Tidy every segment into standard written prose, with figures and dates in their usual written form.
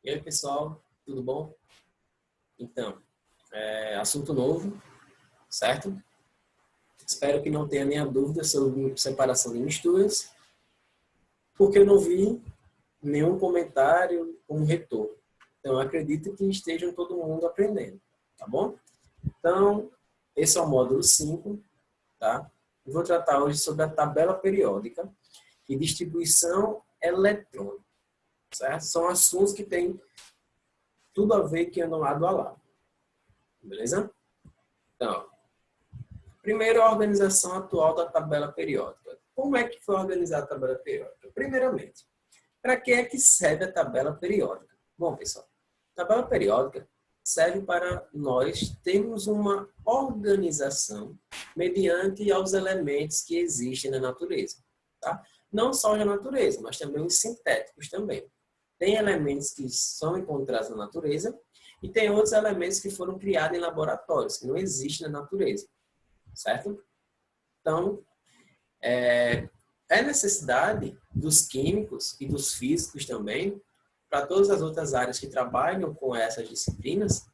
E aí, pessoal, tudo bom? Então, assunto novo, certo? Espero que não tenha nenhuma dúvida sobre separação de misturas, porque eu não vi nenhum comentário como retorno. Então, eu acredito que estejam todo mundo aprendendo, tá bom? Então, esse é o módulo 5, tá? Eu vou tratar hoje sobre a tabela periódica e distribuição eletrônica, certo? São assuntos que têm tudo a ver que andam lado a lado. Beleza? Então, primeiro, a organização atual da tabela periódica. Como é que foi organizada a tabela periódica? Primeiramente, para que é que serve a tabela periódica? Bom, pessoal, a tabela periódica serve para nós termos uma organização mediante aos elementos que existem na natureza. Tá? Não só na natureza, mas também os sintéticos também. Tem elementos que são encontrados na natureza e tem outros elementos que foram criados em laboratórios, que não existem na natureza. Certo? Então, é necessidade dos químicos e dos físicos também, para todas as outras áreas que trabalham com essas disciplinas,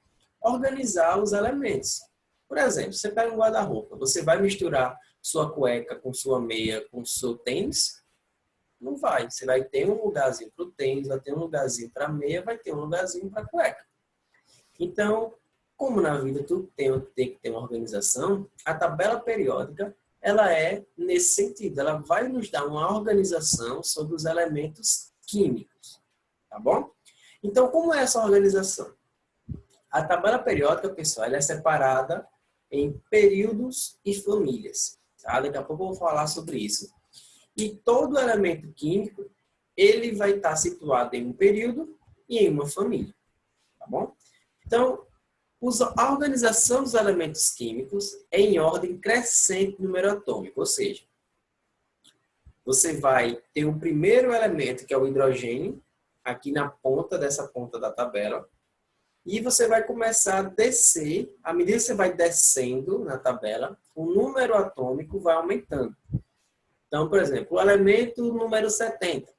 organizar os elementos. Por exemplo, você pega um guarda-roupa, você vai misturar sua cueca com sua meia, com seu tênis? Não vai. Você vai ter um lugarzinho para o tênis, vai ter um lugarzinho para a meia, vai ter um lugarzinho para a cueca. Então, como na vida tudo tem que ter uma organização, a tabela periódica, ela é nesse sentido. Ela vai nos dar uma organização sobre os elementos químicos. Tá bom? Então, como é essa organização? A tabela periódica, pessoal, ela é separada em períodos e famílias. Tá? Daqui a pouco eu vou falar sobre isso. E todo elemento químico, ele vai estar situado em um período e em uma família. Tá bom? Então, a organização dos elementos químicos é em ordem crescente número atômico, ou seja, você vai ter o primeiro elemento, que é o hidrogênio, aqui na ponta dessa ponta da tabela, e você vai começar a descer, à medida que você vai descendo na tabela, o número atômico vai aumentando. Então, por exemplo, o elemento número 70,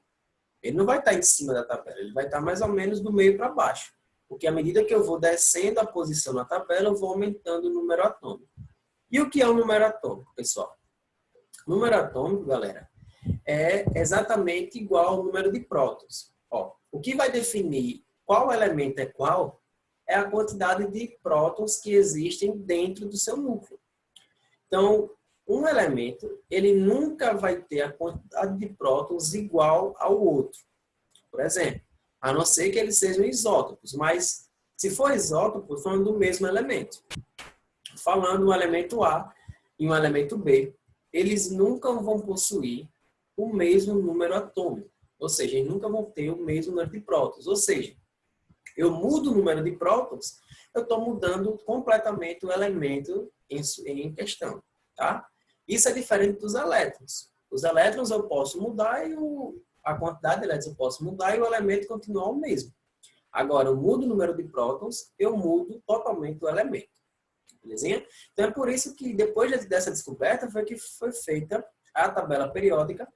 ele não vai estar em cima da tabela, ele vai estar mais ou menos do meio para baixo. Porque à medida que eu vou descendo a posição na tabela, eu vou aumentando o número atômico. E o que é o número atômico, pessoal? O número atômico, galera, é exatamente igual ao número de prótons. Ó, o que vai definir qual elemento é qual é a quantidade de prótons que existem dentro do seu núcleo. Então, um elemento, ele nunca vai ter a quantidade de prótons igual ao outro. Por exemplo, a não ser que eles sejam isótopos, mas se for isótopo, falando do mesmo elemento. Falando um elemento A e um elemento B, eles nunca vão possuir o mesmo número atômico, ou seja, eles nunca vão ter o mesmo número de prótons. Ou seja, eu mudo o número de prótons, eu estou mudando completamente o elemento em questão. Tá? Isso é diferente dos elétrons. Os elétrons eu posso mudar e a quantidade de elétrons eu posso mudar e o elemento continua o mesmo. Agora, eu mudo o número de prótons, eu mudo totalmente o elemento. Belezinha? Então, é por isso que depois dessa descoberta foi que foi feita a tabela periódica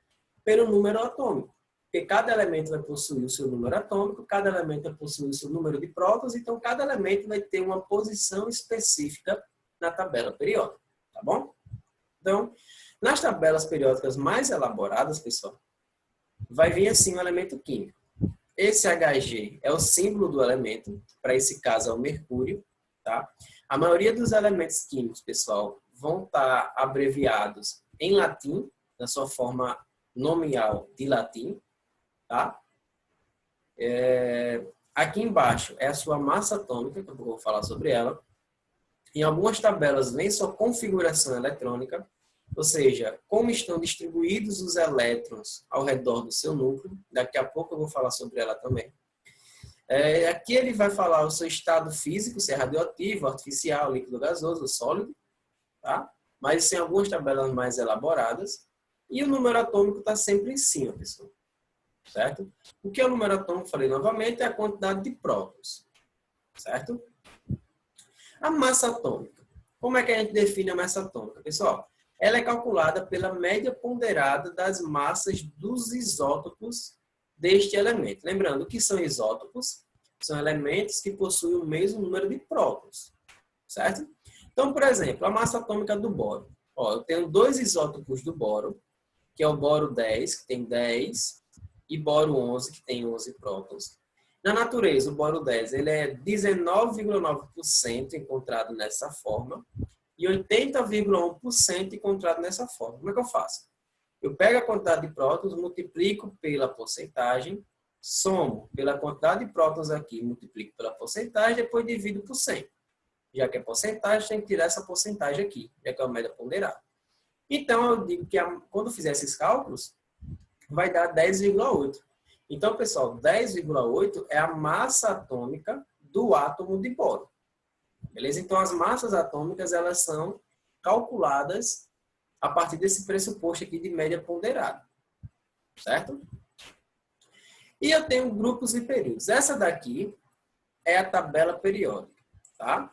pelo número atômico. Porque cada elemento vai possuir o seu número atômico, cada elemento vai possuir o seu número de prótons, então cada elemento vai ter uma posição específica na tabela periódica. Tá bom? Então, nas tabelas periódicas mais elaboradas, pessoal, vai vir assim um elemento químico. Esse Hg é o símbolo do elemento, para esse caso é o mercúrio. Tá? A maioria dos elementos químicos, pessoal, vão estar abreviados em latim, na sua forma nominal de latim. Tá? Aqui embaixo é a sua massa atômica, que eu vou falar sobre ela. Em algumas tabelas vem sua configuração eletrônica, ou seja, como estão distribuídos os elétrons ao redor do seu núcleo. Daqui a pouco eu vou falar sobre ela também. Aqui ele vai falar o seu estado físico, se é radioativo, artificial, líquido gasoso, sólido. Tá? Mas tem algumas tabelas mais elaboradas. E o número atômico está sempre em cima, pessoal. Certo? O que é o número atômico? Falei novamente, é a quantidade de prótons. Certo? A massa atômica. Como é que a gente define a massa atômica, pessoal? Ela é calculada pela média ponderada das massas dos isótopos deste elemento. Lembrando, o que são isótopos? São elementos que possuem o mesmo número de prótons, certo? Então, por exemplo, a massa atômica do boro. Ó, eu tenho 2 isótopos do boro, que é o boro 10, que tem 10, e boro 11, que tem 11 prótons. Na natureza, o boro 10 ele é 19,9% encontrado nessa forma e 80,1% encontrado nessa forma. Como é que eu faço? Eu pego a quantidade de prótons, multiplico pela porcentagem, somo pela quantidade de prótons aqui, multiplico pela porcentagem, depois divido por 100. Já que é porcentagem, tem que tirar essa porcentagem aqui, já que é uma média ponderada. Então, eu digo que quando eu fizer esses cálculos, vai dar 10,8. Então, pessoal, 10,8 é a massa atômica do átomo de boro. Beleza? Então, as massas atômicas, elas são calculadas a partir desse pressuposto aqui de média ponderada. Certo? E eu tenho grupos e períodos. Essa daqui é a tabela periódica. Tá?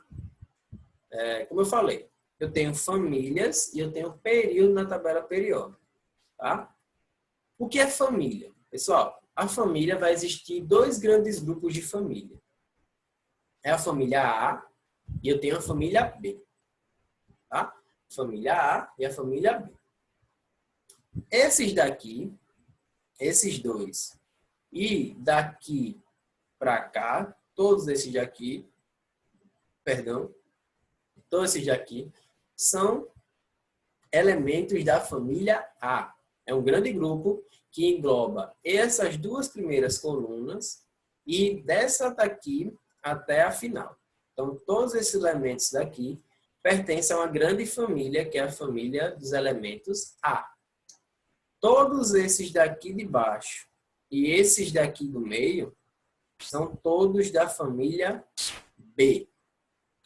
Como eu falei, eu tenho famílias e eu tenho período na tabela periódica. Tá? O que é família? Pessoal, a família vai existir 2 grandes grupos de família. É a família A e eu tenho a família B. Tá? Família A e a família B. Esses daqui, esses 2, e daqui para cá, todos esses daqui, todos esses daqui, são elementos da família A. É um grande grupo que engloba essas 2 primeiras colunas e dessa daqui até a final. Então, todos esses elementos daqui pertencem a uma grande família, que é a família dos elementos A. Todos esses daqui de baixo e esses daqui do meio são todos da família B.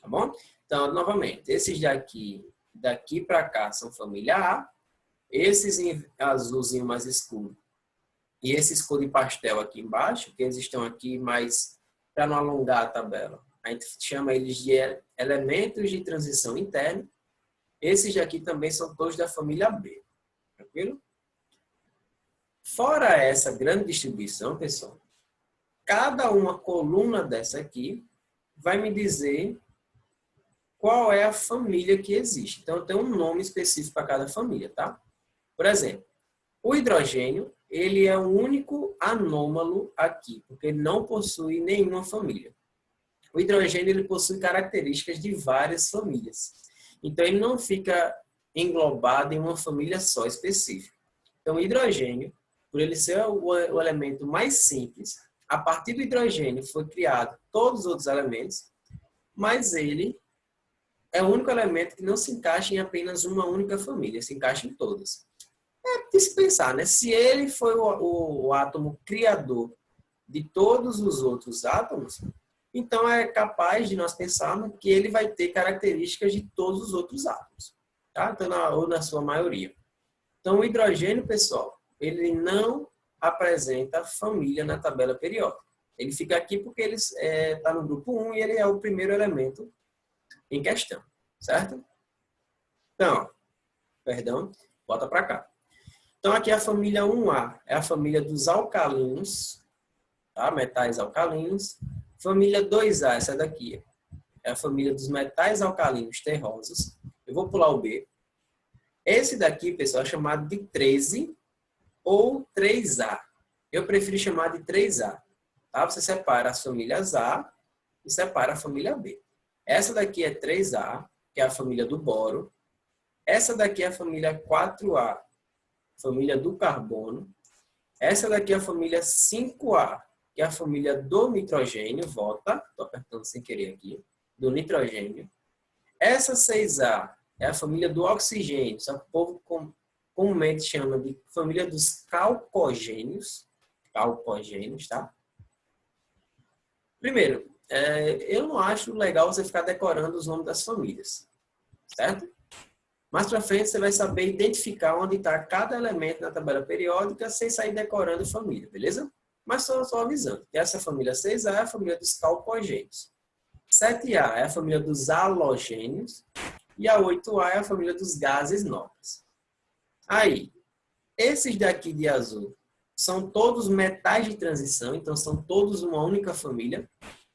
Tá bom? Então, novamente, esses daqui para cá são família A. Esses em azulzinho mais escuro e esses cor de pastel aqui embaixo, que eles estão aqui mais para não alongar a tabela. A gente chama eles de elementos de transição interna. Esses daqui também são todos da família B. Tranquilo? Fora essa grande distribuição, pessoal, cada uma coluna dessa aqui vai me dizer qual é a família que existe. Então, eu tenho um nome específico para cada família, tá? Por exemplo, o hidrogênio, ele é o único anômalo aqui, porque ele não possui nenhuma família. O hidrogênio, ele possui características de várias famílias. Então, ele não fica englobado em uma família só específica. Então, o hidrogênio, por ele ser o elemento mais simples, a partir do hidrogênio foi criado todos os outros elementos, mas ele é o único elemento que não se encaixa em apenas uma única família, se encaixa em todas. É de se pensar, né? Se ele foi o átomo criador de todos os outros átomos, então é capaz de nós pensarmos que ele vai ter características de todos os outros átomos, tá? Então, ou na sua maioria. Então, o hidrogênio, pessoal, ele não apresenta família na tabela periódica. Ele fica aqui porque ele está no grupo 1 e ele é o primeiro elemento em questão, certo? Então, volta para cá. Então, aqui a família 1A é a família dos alcalinos, tá? Metais alcalinos. Família 2A, essa daqui, é a família dos metais alcalinos terrosos. Eu vou pular o B. Esse daqui, pessoal, é chamado de 13 ou 3A. Eu prefiro chamar de 3A. Tá? Você separa as famílias A e separa a família B. Essa daqui é 3A, que é a família do boro. Essa daqui é a família 4A, família do carbono. Essa daqui é a família 5A, que é a família do nitrogênio. Volta, estou apertando sem querer aqui. Do nitrogênio. Essa 6A é a família do oxigênio. Só que o povo comumente chama de família dos calcogênios. Calcogênios, tá? Primeiro, eu não acho legal você ficar decorando os nomes das famílias, certo? Mais para frente você vai saber identificar onde está cada elemento na tabela periódica sem sair decorando família, beleza? Mas só avisando que essa família 6A é a família dos calcogênios. 7A é a família dos halogênios e a 8A é a família dos gases nobres. Aí, esses daqui de azul são todos metais de transição, então são todos uma única família,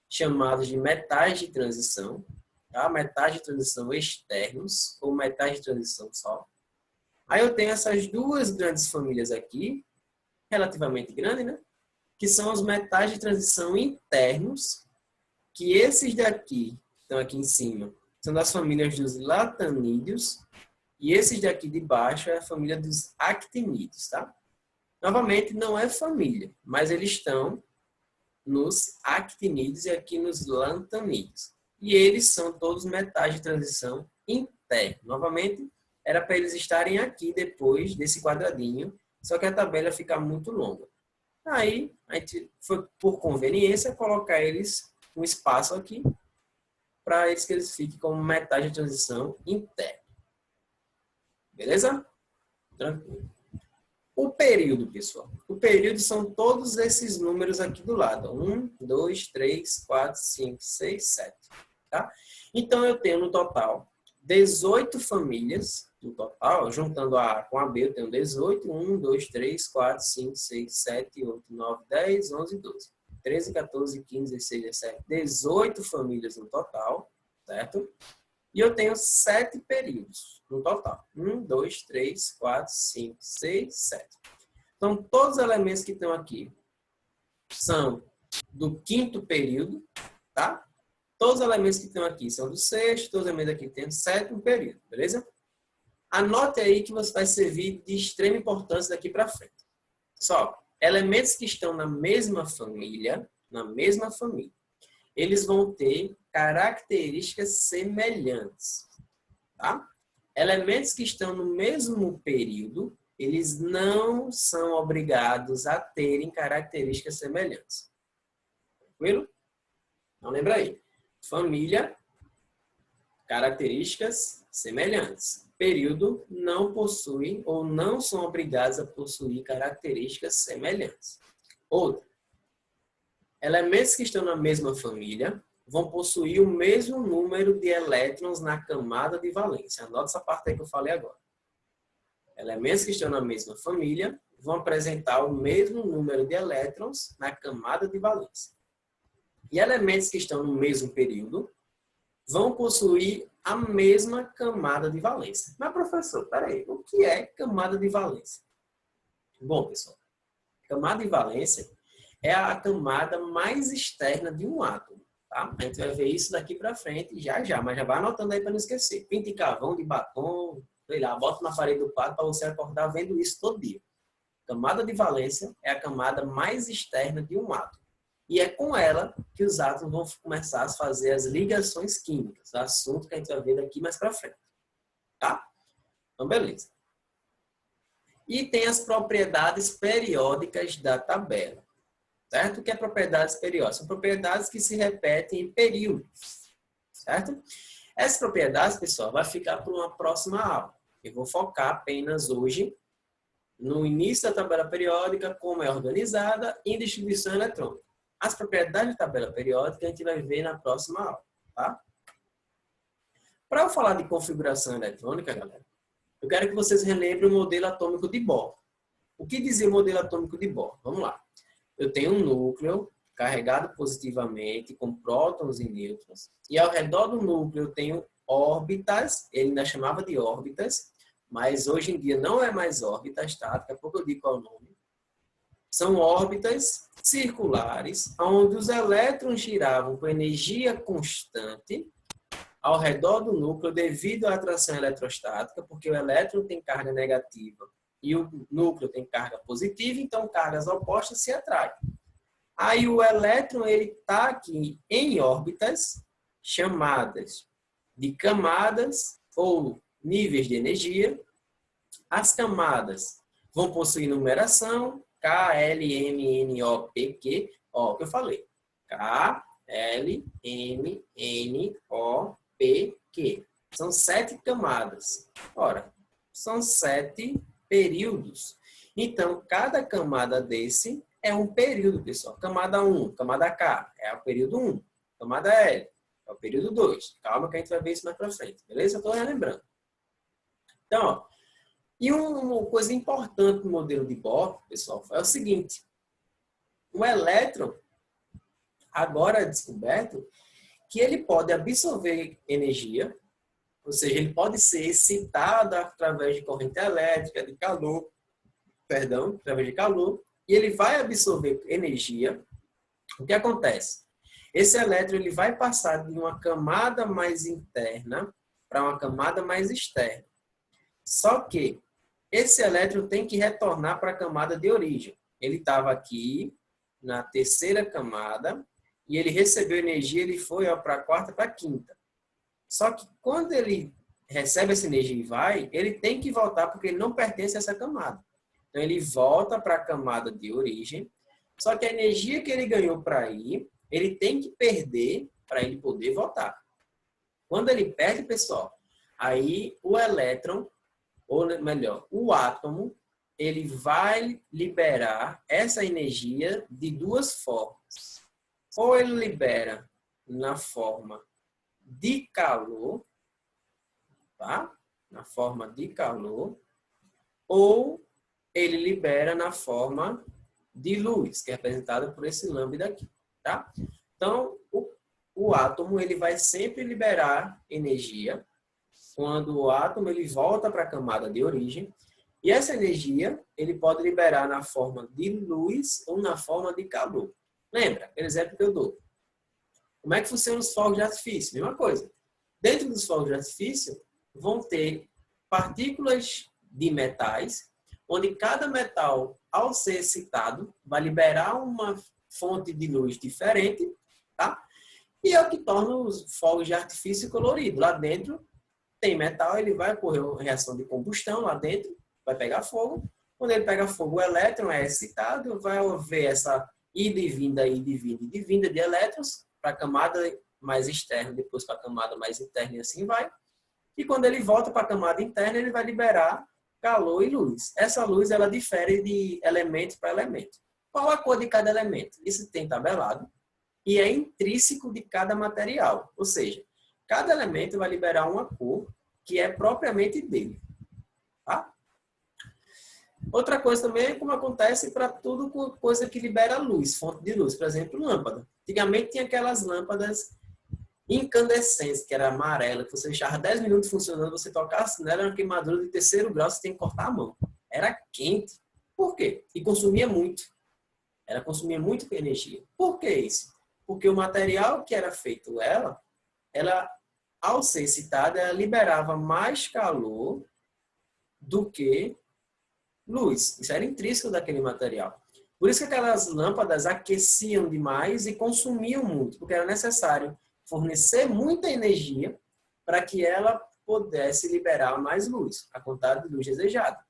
chamados de metais de transição, tá? Metais de transição externos, ou metais de transição só. Aí eu tenho essas duas grandes famílias aqui, relativamente grandes, né? Que são os metais de transição internos, que esses daqui, que estão aqui em cima, são das famílias dos latanídeos, e esses daqui de baixo é a família dos actinídeos, tá? Novamente, não é família, mas eles estão nos actinídeos e aqui nos lantanídeos. E eles são todos metais de transição interna. Novamente, era para eles estarem aqui depois desse quadradinho, só que a tabela fica muito longa. Aí, a gente foi, por conveniência, colocar eles um espaço aqui, para que eles fiquem como metais de transição interna. Beleza? Tranquilo. O período, pessoal. O período são todos esses números aqui do lado. 1, 2, 3, 4, 5, 6, 7. Tá? Então, eu tenho no total 18 famílias. No total, juntando a A com a B, eu tenho 18. 1, 2, 3, 4, 5, 6, 7, 8, 9, 10, 11, 12. 13, 14, 15, 16, 17. 18 famílias no total, certo? E eu tenho 7 períodos no total. 1, 2, 3, 4, 5, 6, 7. Então, todos os elementos que estão aqui são do 5º período, tá? Todos os elementos que estão aqui são do 6º, todos os elementos aqui têm do 7º período, beleza? Anote aí que você vai servir de extrema importância daqui para frente. Só, elementos que estão na mesma família, eles vão ter características semelhantes, tá? Elementos que estão no mesmo período, eles não são obrigados a terem características semelhantes. Tranquilo? Então, lembra aí. Família, características semelhantes. Período não possui ou não são obrigados a possuir características semelhantes. Outra. Elementos que estão na mesma família vão possuir o mesmo número de elétrons na camada de valência. Anota essa parte aí que eu falei agora. Elementos que estão na mesma família vão apresentar o mesmo número de elétrons na camada de valência. E elementos que estão no mesmo período vão possuir a mesma camada de valência. Mas, professor, peraí, o que é camada de valência? Bom, pessoal, camada de valência é a camada mais externa de um átomo. Tá? A gente vai ver isso daqui para frente já, mas já vai anotando aí para não esquecer. Pinta em carvão de batom, sei lá, bota na parede do quarto para você acordar vendo isso todo dia. Camada de valência é a camada mais externa de um átomo. E é com ela que os átomos vão começar a fazer as ligações químicas, assunto que a gente vai ver daqui mais para frente. Tá? Então, beleza. E tem as propriedades periódicas da tabela. Certo? O que é propriedades periódicas? São propriedades que se repetem em períodos. Certo? Essas propriedades, pessoal, vai ficar para uma próxima aula. Eu vou focar apenas hoje no início da tabela periódica, como é organizada e distribuição eletrônica. As propriedades da tabela periódica a gente vai ver na próxima aula. Tá? Para eu falar de configuração eletrônica, galera, eu quero que vocês relembrem o modelo atômico de Bohr. O que dizia o modelo atômico de Bohr? Vamos lá. Eu tenho um núcleo carregado positivamente com prótons e nêutrons. E ao redor do núcleo eu tenho órbitas, ele ainda chamava de órbitas, mas hoje em dia não é mais órbitas, tá? Daqui a pouco eu digo qual é o nome. São órbitas circulares, onde os elétrons giravam com energia constante ao redor do núcleo devido à atração eletrostática, porque o elétron tem carga negativa e o núcleo tem carga positiva, então cargas opostas se atraem. Aí o elétron está aqui em órbitas chamadas de camadas ou níveis de energia. As camadas vão possuir numeração K, L, M, N, O, P, Q. Ó, o que eu falei. K, L, M, N, O, P, Q. São 7 camadas. Ora, são 7 períodos. Então, cada camada desse é um período, pessoal. Camada 1, camada K, é o período 1. Camada L, é o período 2. Calma que a gente vai ver isso mais pra frente, beleza? Eu estou relembrando. Então, ó, E uma coisa importante no modelo de Bohr, pessoal, é o seguinte. O elétron, agora é descoberto, que ele pode absorver energia, ou seja, ele pode ser excitado através de corrente elétrica, de calor, através de calor, e ele vai absorver energia. O que acontece? Esse elétron ele vai passar de uma camada mais interna para uma camada mais externa. Só que esse elétron tem que retornar para a camada de origem. Ele estava aqui na terceira camada e ele recebeu energia, ele foi para a quarta, para a quinta. Só que quando ele recebe essa energia e vai, ele tem que voltar porque ele não pertence a essa camada. Então ele volta para a camada de origem, só que a energia que ele ganhou para ir, ele tem que perder para ele poder voltar. Quando ele perde, pessoal, aí o elétron, ou melhor, o átomo, ele vai liberar essa energia de duas formas. Ou ele libera na forma de calor, tá? Na forma de calor, ou ele libera na forma de luz, que é representada por esse lambda aqui, tá? Então, o átomo ele vai sempre liberar energia quando o átomo ele volta para a camada de origem, e essa energia ele pode liberar na forma de luz ou na forma de calor. Lembra? Aquele exemplo que eu dou. Como é que funcionam os fogos de artifício? Mesma coisa. Dentro dos fogos de artifício vão ter partículas de metais, onde cada metal, ao ser excitado, vai liberar uma fonte de luz diferente, tá? E é o que torna os fogos de artifício coloridos. Lá dentro tem metal, ele vai ocorrer uma reação de combustão lá dentro, vai pegar fogo. Quando ele pega fogo, o elétron é excitado, vai haver essa ida e vinda de elétrons para a camada mais externa, depois para a camada mais interna e assim vai. E quando ele volta para a camada interna, ele vai liberar calor e luz. Essa luz ela difere de elemento para elemento. Qual a cor de cada elemento? Isso tem tabelado e é intrínseco de cada material. Ou seja, cada elemento vai liberar uma cor que é propriamente dele. Tá? Outra coisa também é como acontece para tudo com coisa que libera luz, fonte de luz. Por exemplo, lâmpada. Antigamente tinha aquelas lâmpadas incandescentes, que era amarela, que você deixava 10 minutos funcionando, você tocasse nela, era uma queimadura de terceiro grau, você tem que cortar a mão. Era quente. Por quê? E consumia muito. Ela consumia muito energia. Por que isso? Porque o material que era feito ela, ao ser excitada, ela liberava mais calor do que luz. Isso era intrínseco daquele material. Por isso que aquelas lâmpadas aqueciam demais e consumiam muito, porque era necessário fornecer muita energia para que ela pudesse liberar mais luz, a quantidade de luz desejada.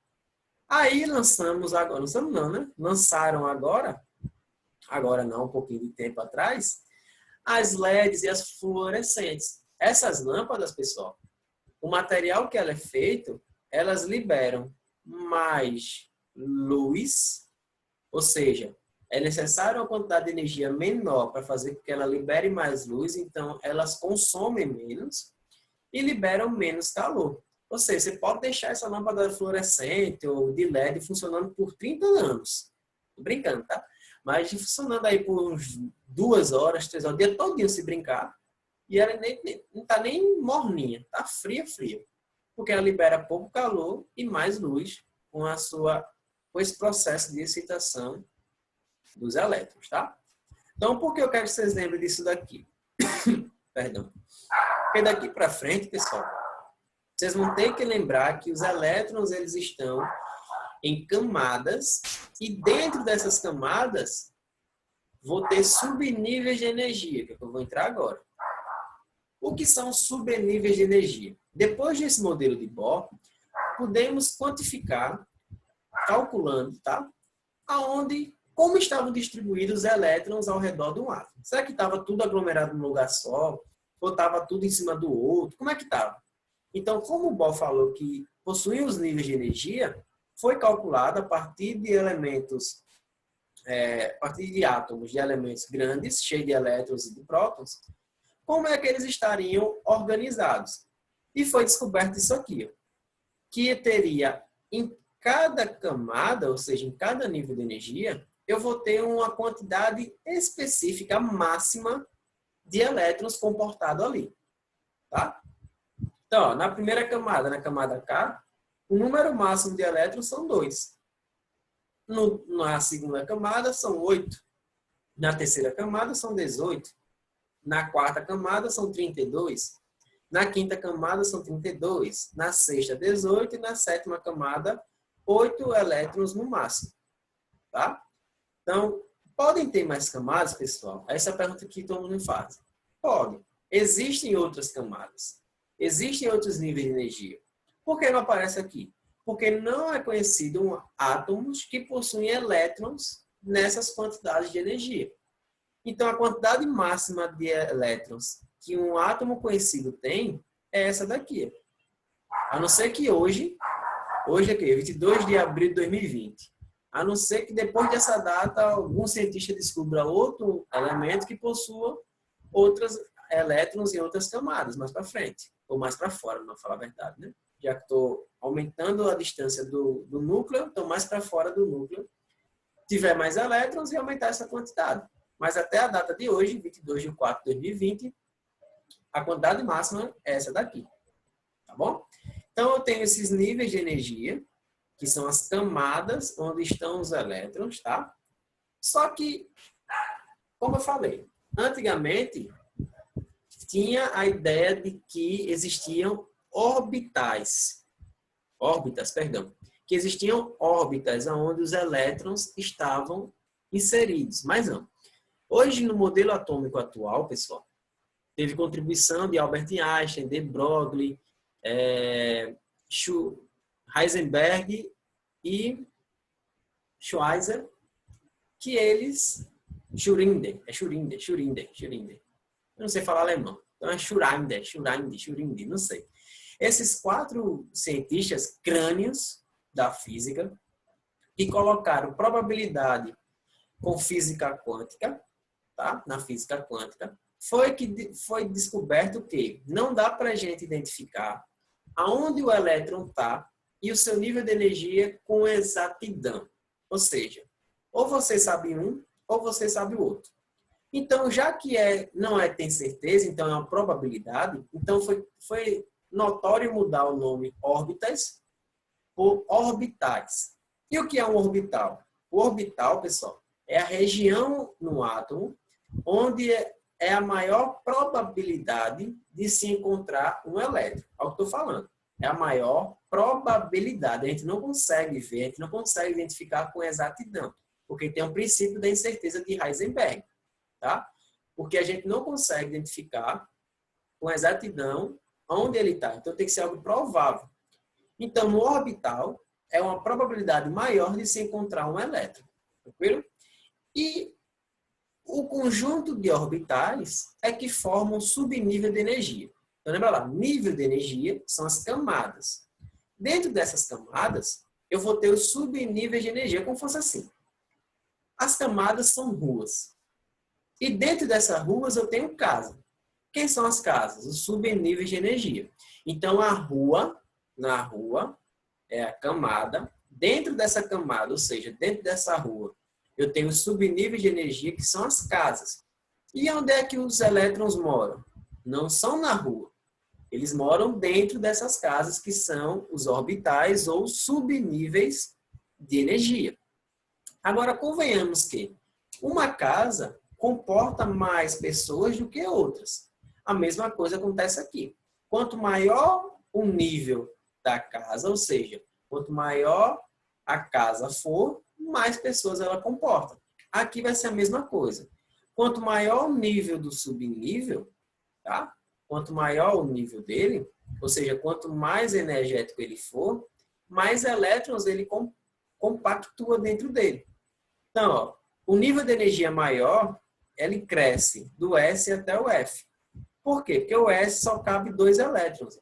Aí lançamos agora, lançamos não, né? Lançaram agora não, um pouquinho de tempo atrás, as LEDs e as fluorescentes. Essas lâmpadas, pessoal, o material que ela é feito, elas liberam mais luz, ou seja, é necessário uma quantidade de energia menor para fazer com que ela libere mais luz, então elas consomem menos e liberam menos calor. Ou seja, você pode deixar essa lâmpada fluorescente ou de LED funcionando por 30 anos. Tô brincando, tá? Mas funcionando aí por uns 2 horas, 3 horas, o dia todo se brincar, e ela não está nem morninha, tá fria. Porque ela libera pouco calor e mais luz com esse processo de excitação dos elétrons, tá? Então, por que eu quero que vocês lembrem disso daqui? Perdão. Porque daqui para frente, pessoal, vocês vão ter que lembrar que os elétrons, eles estão em camadas e dentro dessas camadas vou ter subníveis de energia, que eu vou entrar agora. O que são subníveis de energia? Depois desse modelo de Bohr, podemos quantificar, calculando, tá? Como estavam distribuídos os elétrons ao redor de um átomo. Será que estava tudo aglomerado num lugar só? Ou estava tudo em cima do outro? Como é que estava? Então, como o Bohr falou que possuía os níveis de energia, foi calculado a partir de elementos, a partir de átomos de elementos grandes, cheios de elétrons e de prótons, como é que eles estariam organizados. E foi descoberto isso aqui, ó, que teria em cada camada, ou seja, em cada nível de energia, eu vou ter uma quantidade específica máxima de elétrons comportado ali, tá? Então, ó, na primeira camada, na camada K, o número máximo de elétrons são 2. Na segunda camada são 8. Na terceira camada são 18. Na quarta camada são 32. Na quinta camada são 32. Na sexta, 18. E na sétima camada, 8 elétrons no máximo. Tá? Então, podem ter mais camadas, pessoal? Essa é a pergunta que todo mundo faz. Pode. Existem outras camadas. Existem outros níveis de energia. Por que não aparece aqui? Porque não é conhecido átomos que possuem elétrons nessas quantidades de energia. Então, a quantidade máxima de elétrons que um átomo conhecido tem é essa daqui. A não ser que hoje é que 22 de abril de 2020. A não ser que depois dessa data algum cientista descubra outro elemento que possua outros elétrons em outras camadas, mais para frente. Ou mais para fora, não falar a verdade, né? Já que estou aumentando a distância do núcleo, então mais para fora do núcleo, tiver mais elétrons e aumentar essa quantidade. Mas até a data de hoje, 22 de 4 de 2020, a quantidade máxima é essa daqui. Tá bom? Então, eu tenho esses níveis de energia, que são as camadas onde estão os elétrons, tá? Só que, como eu falei, antigamente tinha a ideia de que existiam órbitas, que existiam órbitas onde os elétrons estavam inseridos, mas não. Hoje, no modelo atômico atual, pessoal, teve contribuição de Albert Einstein, de Broglie, Heisenberg e Schweizer, que eles... Schrödinger. Eu não sei falar alemão. Então é Schrödinger, não sei. Esses 4 cientistas crânios da física que colocaram probabilidade com física quântica, tá? Na física quântica, foi descoberto que não dá para a gente identificar aonde o elétron está e o seu nível de energia com exatidão. Ou seja, ou você sabe um, ou você sabe o outro. Então, já que tem certeza, então é uma probabilidade, então foi notório mudar o nome órbitas por orbitais. E o que é um orbital? O orbital, pessoal, é a região no átomo onde é a maior probabilidade de se encontrar um elétron. É o que estou falando. É a maior probabilidade. A gente não consegue ver, a gente não consegue identificar com exatidão, porque tem o princípio da incerteza de Heisenberg, tá? Porque a gente não consegue identificar com exatidão onde ele está. Então tem que ser algo provável. Então, no orbital, é uma probabilidade maior de se encontrar um elétron. Tranquilo? E o conjunto de orbitais é que formam um subnível de energia. Então, lembra lá, nível de energia são as camadas. Dentro dessas camadas, eu vou ter os subníveis de energia, como fosse assim. As camadas são ruas. E dentro dessas ruas eu tenho casa. Quem são as casas? Os subníveis de energia. Então, na rua, é a camada. Dentro dessa camada, ou seja, dentro dessa rua, eu tenho os subníveis de energia, que são as casas. E onde é que os elétrons moram? Não são na rua. Eles moram dentro dessas casas, que são os orbitais ou subníveis de energia. Agora, convenhamos que uma casa comporta mais pessoas do que outras. A mesma coisa acontece aqui. Quanto maior o nível da casa, ou seja, quanto maior a casa for, mais pessoas ela comporta. Aqui vai ser a mesma coisa. Quanto maior o nível do subnível, tá? Quanto maior o nível dele, ou seja, quanto mais energético ele for, mais elétrons ele compactua dentro dele. Então, ó, o nível de energia maior, ele cresce do S até o F. Por quê? Porque o S só cabe 2 elétrons.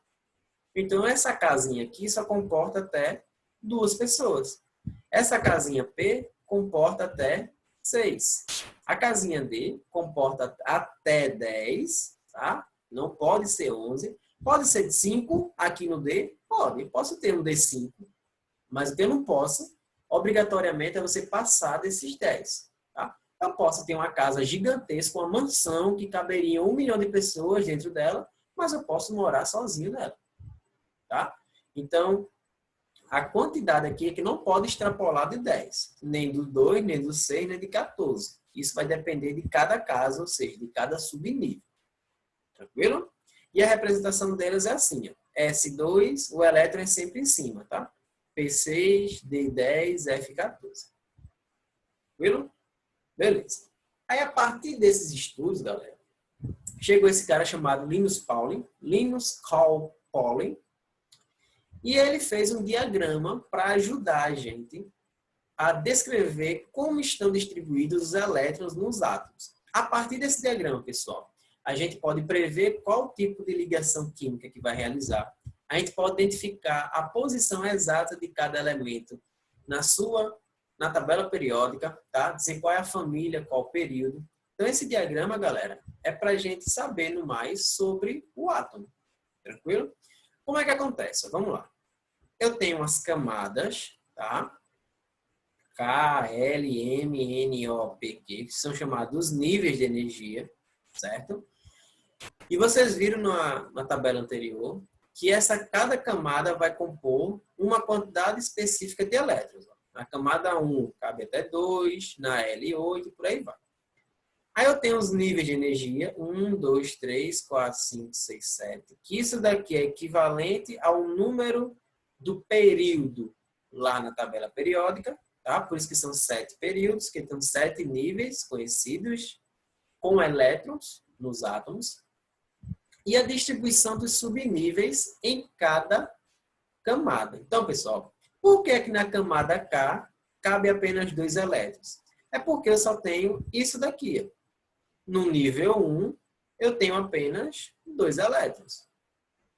Então, essa casinha aqui só comporta até 2 pessoas. Essa casinha P comporta até 6. A casinha D comporta até 10, tá? Não pode ser 11. Pode ser 5 aqui no D? Pode. Posso ter um D5. Mas o que eu não posso, obrigatoriamente, é você passar desses 10. Tá? Eu posso ter uma casa gigantesca, uma mansão que caberia 1 milhão de pessoas dentro dela, mas eu posso morar sozinho nela. Tá? Então, a quantidade aqui é que não pode extrapolar de 10. Nem do 2, nem do 6, nem de 14. Isso vai depender de cada casa, ou seja, de cada subnível. Tranquilo? E a representação delas é assim. Ó. S2, o elétron é sempre em cima, tá? P6, D10, F14. Tranquilo? Beleza. Aí, a partir desses estudos, galera, chegou esse cara chamado Linus Carl Pauling, e ele fez um diagrama para ajudar a gente a descrever como estão distribuídos os elétrons nos átomos. A partir desse diagrama, pessoal, a gente pode prever qual tipo de ligação química que vai realizar. A gente pode identificar a posição exata de cada elemento na tabela periódica, tá? Dizer qual é a família, qual o período. Então, esse diagrama, galera, é para a gente saber mais sobre o átomo. Tranquilo? Como é que acontece? Vamos lá. Eu tenho as camadas, tá? K, L, M, N, O, P, Q, que são chamados níveis de energia, certo? E vocês viram na tabela anterior que cada camada vai compor uma quantidade específica de elétrons. Na camada 1 cabe até 2, na L8 e por aí vai. Aí eu tenho os níveis de energia, 1, 2, 3, 4, 5, 6, 7, que isso daqui é equivalente ao número do período lá na tabela periódica, tá? Por isso que são 7 períodos, que tem 7 níveis conhecidos com elétrons nos átomos. E a distribuição dos subníveis em cada camada. Então, pessoal, por que que na camada K cabe apenas 2 elétrons? É porque eu só tenho isso daqui. No nível 1, eu tenho apenas 2 elétrons.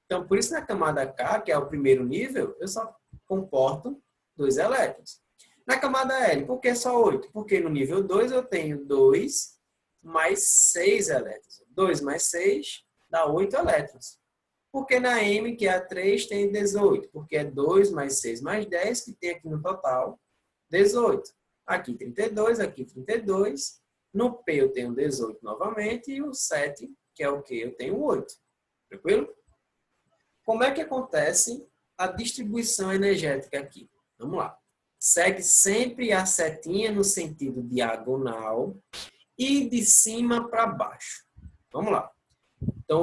Então, por isso na camada K, que é o primeiro nível, eu só comporto 2 elétrons. Na camada L, por que só 8? Porque no nível 2 eu tenho 2 mais 6 elétrons. 2 mais 6 dá 8 elétrons. Porque na M, que é a 3, tem 18. Porque é 2 mais 6 mais 10, que tem aqui no total 18. Aqui 32, aqui 32. No P eu tenho 18 novamente. E o 7, que é o Q, eu tenho 8. Tranquilo? Como é que acontece a distribuição energética aqui? Vamos lá. Segue sempre a setinha no sentido diagonal e de cima para baixo. Vamos lá. Então,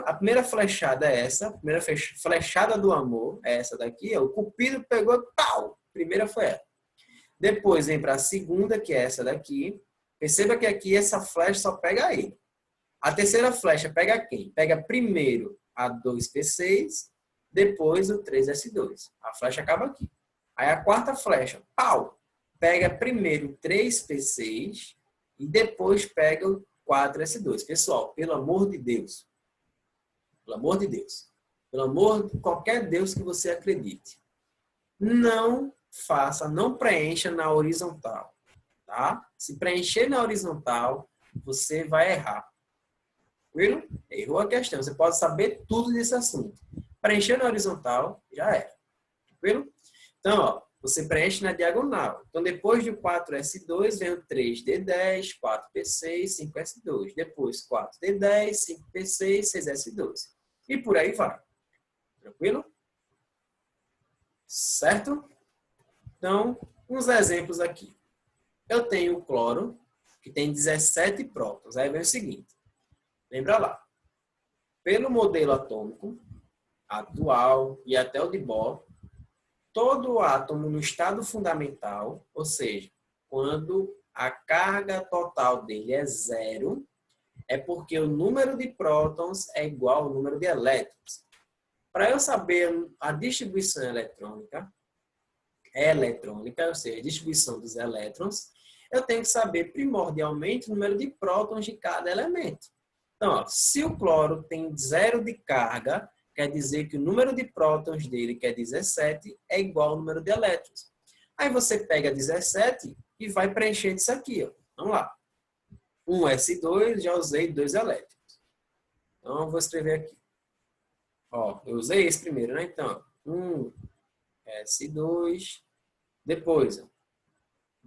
a primeira flechada é essa. A primeira flechada do amor é essa daqui. O cupido pegou, pau! A primeira foi ela. Depois vem para a segunda, que é essa daqui. Perceba que aqui essa flecha só pega ele. A terceira flecha pega quem? Pega primeiro a 2P6, depois o 3S2. A flecha acaba aqui. Aí a quarta flecha, pau! Pega primeiro 3P6 e depois pega o 4S2. Pessoal, pelo amor de Deus. Pelo amor de Deus. Pelo amor de qualquer Deus que você acredite. Não preencha na horizontal. Tá? Se preencher na horizontal, você vai errar. Viram? Errou a questão. Você pode saber tudo desse assunto. Preencher na horizontal, já era. Viram? Então, ó, você preenche na diagonal. Então, depois de 4S2, vem o 3D10, 4P6, 5S2. Depois, 4D10, 5P6, 6S2. E por aí vai. Tranquilo? Certo? Então, uns exemplos aqui. Eu tenho o cloro, que tem 17 prótons. Aí vem o seguinte. Lembra lá. Pelo modelo atômico atual e até o de Bohr, todo átomo no estado fundamental, ou seja, quando a carga total dele é 0, é porque o número de prótons é igual ao número de elétrons. Para eu saber a distribuição eletrônica, ou seja, a distribuição dos elétrons, eu tenho que saber primordialmente o número de prótons de cada elemento. Então, ó, se o cloro tem 0 de carga, quer dizer que o número de prótons dele, que é 17, é igual ao número de elétrons. Aí você pega 17 e vai preencher isso aqui. Ó. Vamos lá. 1S2, já usei 2 elétrons. Então, eu vou escrever aqui. Ó, eu usei esse primeiro, né? Então, S2. Depois, ó,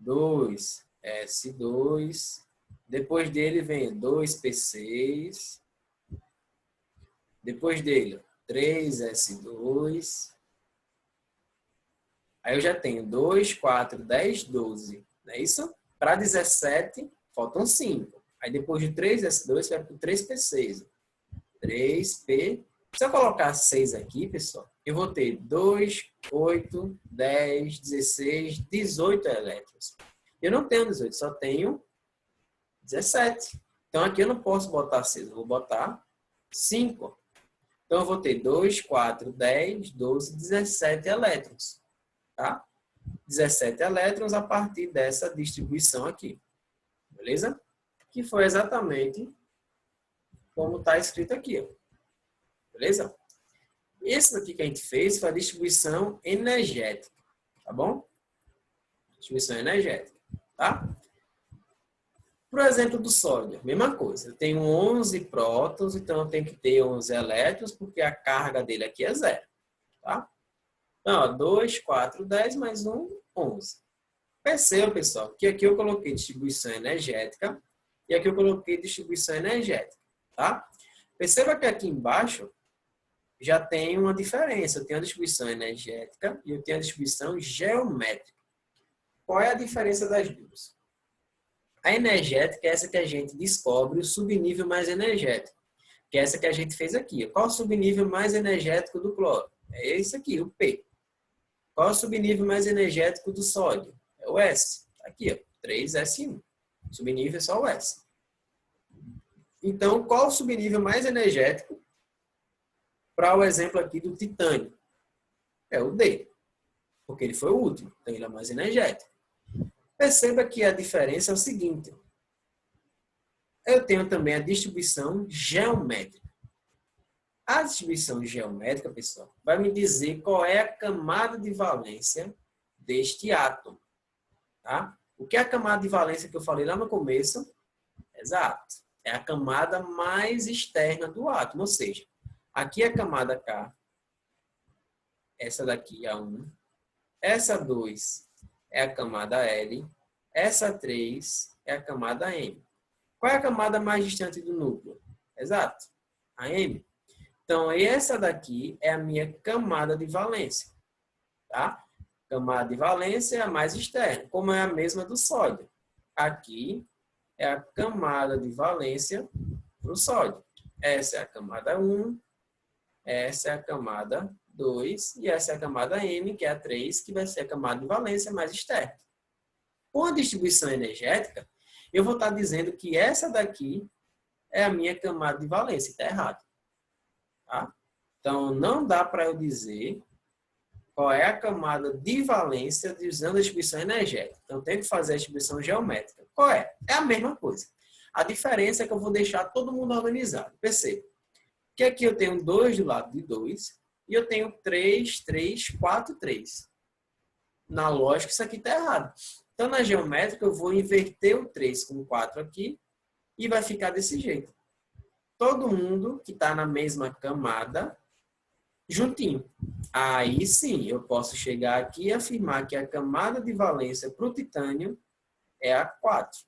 2S2. Depois dele vem 2P6. Depois dele, 3S2. Aí eu já tenho 2, 4, 10, 12. Não é isso? Para 17, faltam 5. Aí depois de 3S2, vai para o 3P6. 3P. Se eu colocar 6 aqui, pessoal, eu vou ter 2, 8, 10, 16, 18 elétrons. Eu não tenho 18, só tenho 17. Então aqui eu não posso botar 6, eu vou botar 5. Então eu vou ter 2, 4, 10, 12, 17 elétrons. Tá? 17 elétrons a partir dessa distribuição aqui. Beleza? Que foi exatamente como está escrito aqui. Ó. Beleza? Esse daqui que a gente fez foi a distribuição energética. Tá bom? Distribuição energética. Tá? Por exemplo do sódio, mesma coisa. Eu tenho 11 prótons, então eu tenho que ter 11 elétrons, porque a carga dele aqui é 0. Tá? Então, ó, 2, 4, 10 mais 1, 11. Perceba, pessoal, que aqui eu coloquei distribuição energética e aqui eu coloquei distribuição energética. Tá? Perceba que aqui embaixo já tem uma diferença. Eu tenho a distribuição energética e eu tenho a distribuição geométrica. Qual é a diferença das duas? A energética é essa que a gente descobre o subnível mais energético, que é essa que a gente fez aqui. Qual é o subnível mais energético do cloro? É esse aqui, o P. Qual é o subnível mais energético do sódio? É o S. Aqui, ó, 3S1. Subnível é só o S. Então, qual o subnível mais energético para o exemplo aqui do titânio? É o D, porque ele foi o último, então ele é mais energético. Perceba que a diferença é o seguinte. Eu tenho também a distribuição geométrica. A distribuição geométrica, pessoal, vai me dizer qual é a camada de valência deste átomo. Tá? O que é a camada de valência que eu falei lá no começo? Exato. É a camada mais externa do átomo. Ou seja, aqui é a camada K. Essa daqui é a 1. Essa 2 é a camada L. Essa 3 é a camada M. Qual é a camada mais distante do núcleo? Exato. A M. Então, essa daqui é a minha camada de valência. Tá? Camada de valência é a mais externa, como é a mesma do sódio. Aqui é a camada de valência para o sódio. Essa é a camada 1, essa é a camada 2 e essa é a camada M, que é a 3, que vai ser a camada de valência mais externa. Com a distribuição energética, eu vou estar dizendo que essa daqui é a minha camada de valência. Está errado. Tá? Então, não dá para eu dizer qual é a camada de valência usando a distribuição energética. Então, eu tenho que fazer a distribuição geométrica. Qual é? É a mesma coisa. A diferença é que eu vou deixar todo mundo organizado. Perceba que aqui eu tenho 2 do lado de 2 e eu tenho 3, 3, 4, 3. Na lógica, isso aqui está errado. Então, na geométrica, eu vou inverter o 3 com o 4 aqui e vai ficar desse jeito. Todo mundo que está na mesma camada, juntinho. Aí sim, eu posso chegar aqui e afirmar que a camada de valência para o titânio é a 4,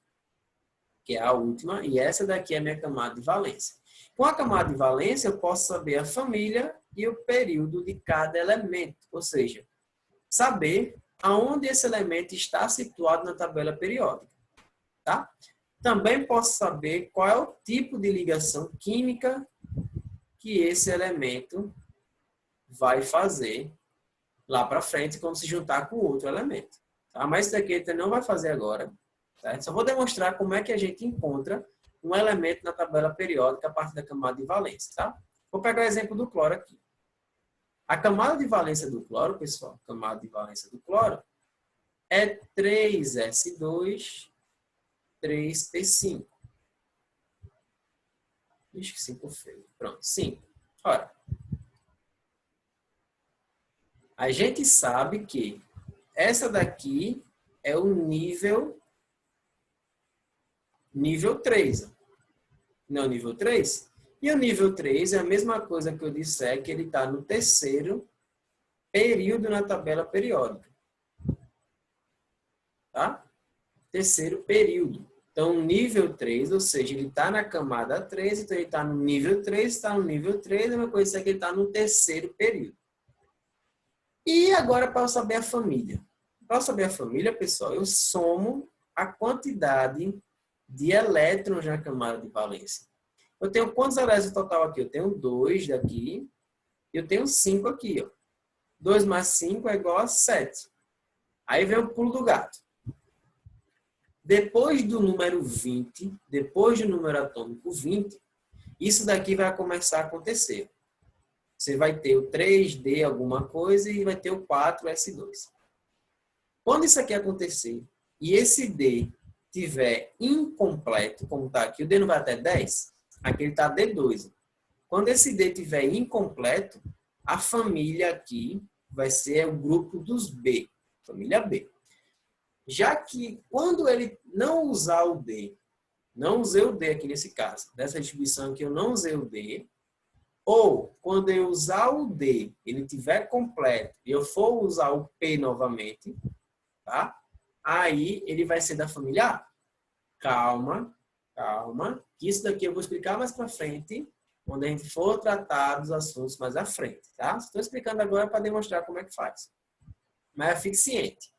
que é a última, e essa daqui é a minha camada de valência. Com a camada de valência, eu posso saber a família e o período de cada elemento, ou seja, saber aonde esse elemento está situado na tabela periódica. Tá? Também posso saber qual é o tipo de ligação química que esse elemento vai fazer lá para frente quando se juntar com outro elemento. Tá? Mas isso daqui a gente não vai fazer agora. Tá? Só vou demonstrar como é que a gente encontra um elemento na tabela periódica a partir da camada de valência. Tá? Vou pegar o exemplo do cloro aqui. A camada de valência do cloro, pessoal, camada de valência do cloro, é 3S2, 3P5. Ixi, que 5 feio. Pronto, 5. Ora, a gente sabe que essa daqui é o nível 3. Não, nível 3? E o nível 3 é a mesma coisa que eu disser que ele está no terceiro período na tabela periódica. Tá? Terceiro período. Então, nível 3, ou seja, ele está na camada 3, então ele está no nível 3, está no nível 3, a mesma coisa é que ele está no terceiro período. E agora, para eu saber a família. Para eu saber a família, pessoal, eu somo a quantidade de elétrons na camada de valência. Eu tenho quantos elétrons total aqui? Eu tenho 2 daqui, e eu tenho 5 aqui. Ó. 2 mais 5 é igual a 7. Aí vem o pulo do gato. Depois do número 20, depois do número atômico 20, isso daqui vai começar a acontecer. Você vai ter o 3D alguma coisa e vai ter o 4S2. Quando isso aqui acontecer e esse D tiver incompleto, como está aqui, o D não vai até 10, aqui ele está D2. Quando esse D tiver incompleto, a família aqui vai ser o grupo dos B, família B. Já que quando ele não usar o D, não usei o D aqui nesse caso, nessa distribuição aqui eu não usei o D, ou quando eu usar o D, ele tiver completo e eu for usar o P novamente, tá? Aí ele vai ser da família A. Calma, calma, que isso daqui eu vou explicar mais para frente, quando a gente for tratar dos assuntos mais à frente, tá? Estou explicando agora para demonstrar como é que faz. Mas é eficiente.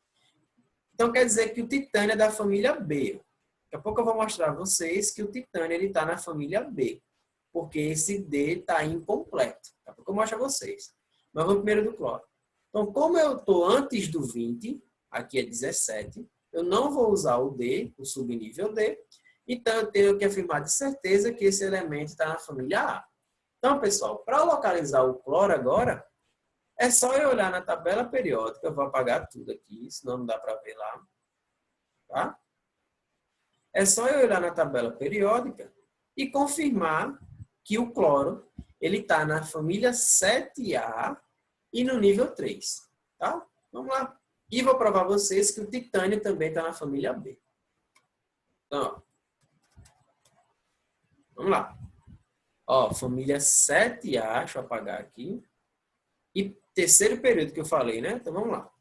Então, quer dizer que o titânio é da família B. Daqui a pouco eu vou mostrar a vocês que o titânio está na família B. Porque esse D está incompleto. Daqui a pouco eu mostro a vocês. Mas vamos primeiro do cloro. Então, como eu estou antes do 20, aqui é 17, eu não vou usar o D, o subnível D. Então, eu tenho que afirmar de certeza que esse elemento está na família A. Então, pessoal, para localizar o cloro agora, é só eu olhar na tabela periódica, eu vou apagar tudo aqui, senão não dá para ver lá. Tá? É só eu olhar na tabela periódica e confirmar que o cloro ele está na família 7A e no nível 3. Tá? Vamos lá. E vou provar a vocês que o titânio também está na família B. Então, ó. Vamos lá. Ó, família 7A, deixa eu apagar aqui. E terceiro período que eu falei, né? Então, vamos lá.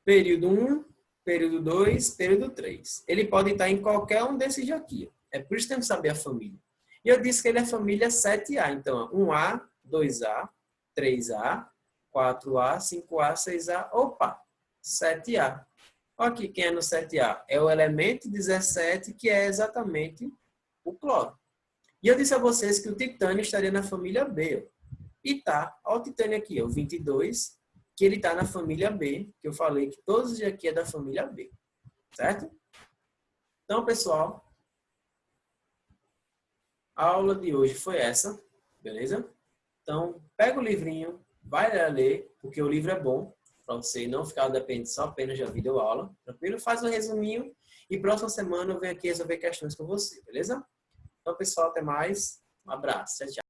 Período 1, período 2, período 3. Ele pode estar em qualquer um desses aqui. É por isso que temos que saber a família. E eu disse que ele é família 7A. Então, 1A, 2A, 3A, 4A, 5A, 6A. Opa, 7A. Olha aqui quem é no 7A. É o elemento 17, que é exatamente o cloro. E eu disse a vocês que o titânio estaria na família B. E tá, olha o titânio aqui, o 22, que ele tá na família B, que eu falei que todos os aqui é da família B, certo? Então, pessoal, a aula de hoje foi essa, beleza? Então, pega o livrinho, vai ler, porque o livro é bom, para você não ficar dependendo só apenas da videoaula, tranquilo? Faz um resuminho e próxima semana eu venho aqui resolver questões com você, beleza? Então, pessoal, até mais. Um abraço. Tchau, tchau.